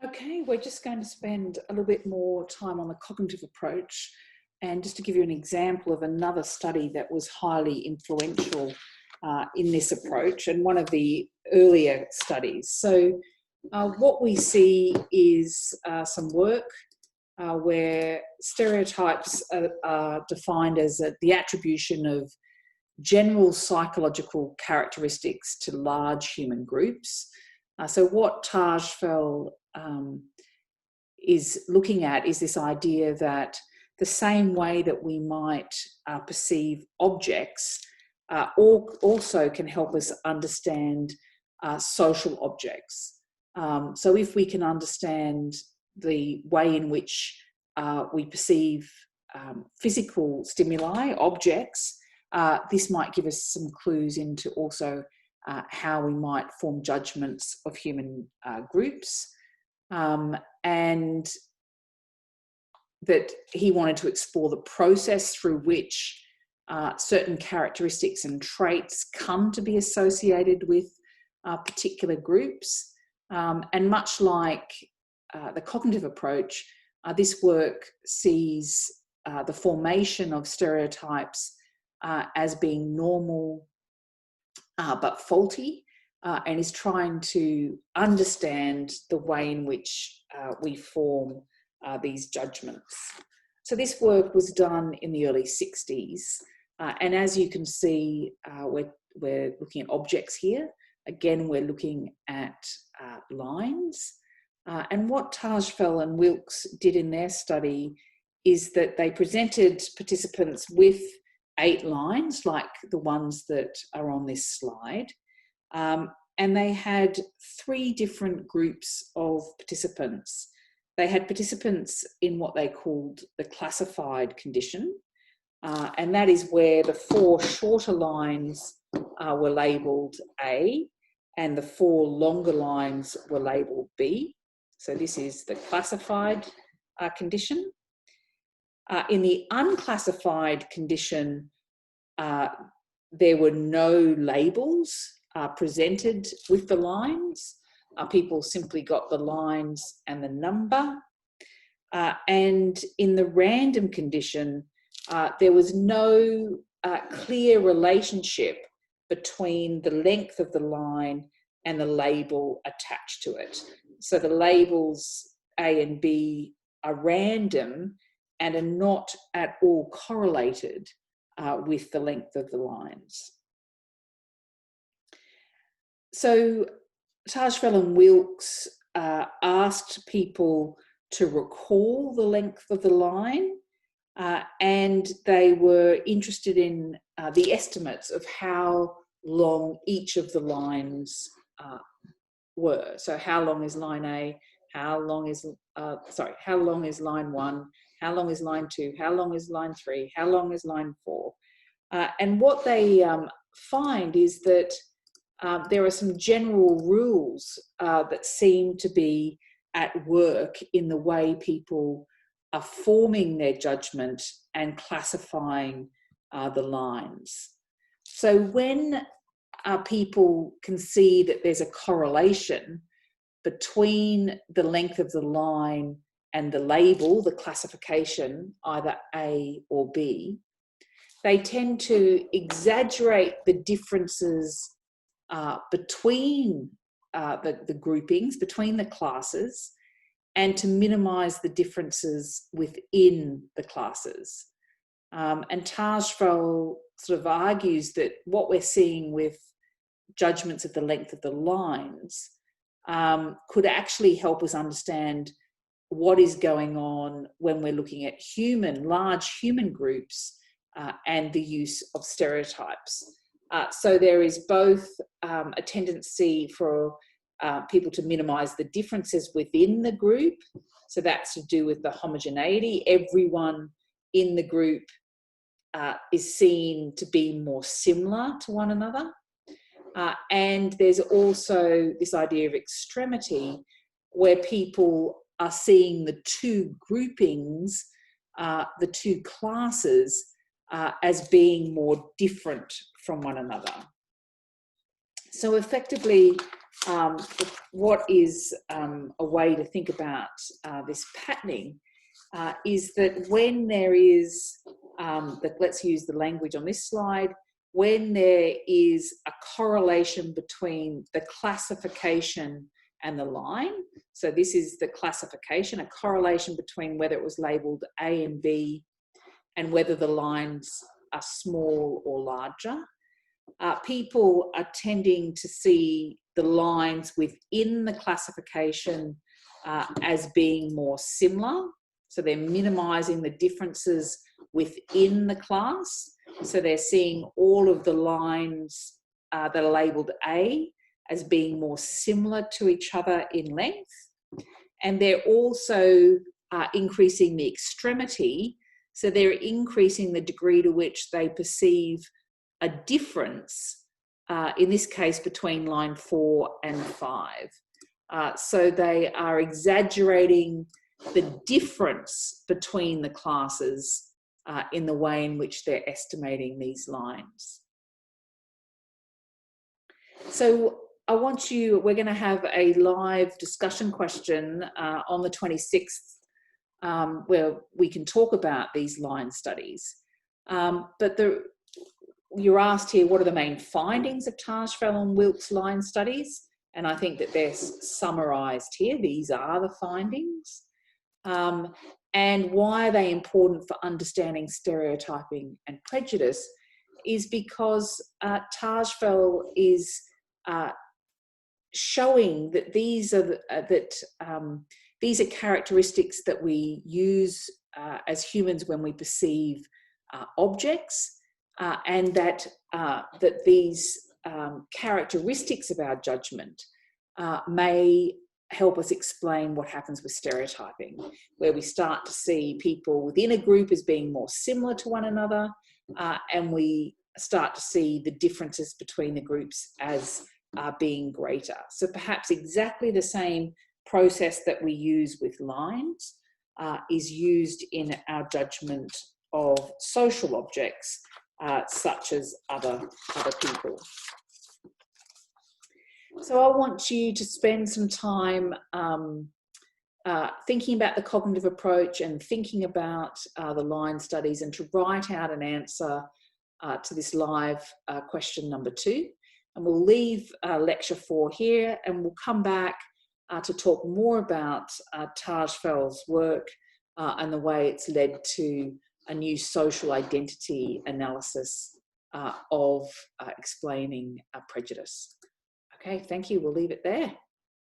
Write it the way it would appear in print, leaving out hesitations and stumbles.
Okay, we're just going to spend a little bit more time on the cognitive approach, and just to give you an example of another study that was highly influential in this approach, and one of the earlier studies. So what we see is some work where stereotypes are defined as the attribution of general psychological characteristics to large human groups. So what Tajfel is looking at is this idea that the same way that we might perceive objects also can help us understand social objects. So if we can understand the way in which we perceive physical stimuli, objects, this might give us some clues into also how we might form judgments of human groups. And that he wanted to explore the process through which certain characteristics and traits come to be associated with particular groups. And much like the cognitive approach, this work sees the formation of stereotypes as being normal but faulty, and is trying to understand the way in which we form these judgments. So this work was done in the early 60s, and as you can see, we're looking at objects here. Again, we're looking at lines. And what Tajfel and Wilkes did in their study is that they presented participants with 8 lines, like the ones that are on this slide. And they had 3 different groups of participants. They had participants in what they called the classified condition, and that is where the 4 shorter lines were labelled A, and the 4 longer lines were labelled B. So this is the classified condition. In the unclassified condition, there were no labels presented with the lines. People simply got the lines and the number. And in the random condition, there was no clear relationship between the length of the line and the label attached to it. So the labels A and B are random and are not at all correlated with the length of the lines. So Tajfel and Wilkes asked people to recall the length of the line, and they were interested in the estimates of how long each of the lines were. So how long is line A? How long is line 1? How long is line 2? How long is line 3? How long is line 4? And what they find is that there are some general rules that seem to be at work in the way people are forming their judgment and classifying the lines. So when people can see that there's a correlation between the length of the line and the label, the classification, either A or B, they tend to exaggerate the differences between the groupings, between the classes, and to minimize the differences within the classes. And Tajfel sort of argues that what we're seeing with judgments of the length of the lines could actually help us understand what is going on when we're looking at large human groups and the use of stereotypes. So there is both a tendency for people to minimize the differences within the group. So that's to do with the homogeneity. Everyone in the group is seen to be more similar to one another. And there's also this idea of extremity, where people are seeing the 2 groupings, the 2 classes, as being more different from one another. So effectively, what is a way to think about this patterning is that when there is, let's use the language on this slide, when there is a correlation between the classification and the line, so this is the classification, a correlation between whether it was labelled A and B and whether the lines are small or larger. People are tending to see the lines within the classification as being more similar. So they're minimising the differences within the class. So they're seeing all of the lines that are labelled A as being more similar to each other in length. And they're also increasing the extremity. So they're increasing the degree to which they perceive a difference, in this case, between line 4 and 5. So they are exaggerating the difference between the classes in the way in which they're estimating these lines. So we're going to have a live discussion question on the 26th where we can talk about these line studies. But you're asked here, what are the main findings of Tajfel and Wilkes line studies? And I think that they're summarised here. These are the findings. And why are they important for understanding stereotyping and prejudice is because Tajfel is showing that these are characteristics that we use as humans when we perceive objects, and that these characteristics of our judgment may help us explain what happens with stereotyping, where we start to see people within a group as being more similar to one another, and we start to see the differences between the groups as being greater. So perhaps exactly the same process that we use with lines is used in our judgment of social objects, such as other people. So I want you to spend some time thinking about the cognitive approach and thinking about the line studies, and to write out an answer to this live question number 2. And we'll leave lecture 4 here, and we'll come back to talk more about Tajfel's work and the way it's led to a new social identity analysis of explaining prejudice. Okay, thank you. We'll leave it there.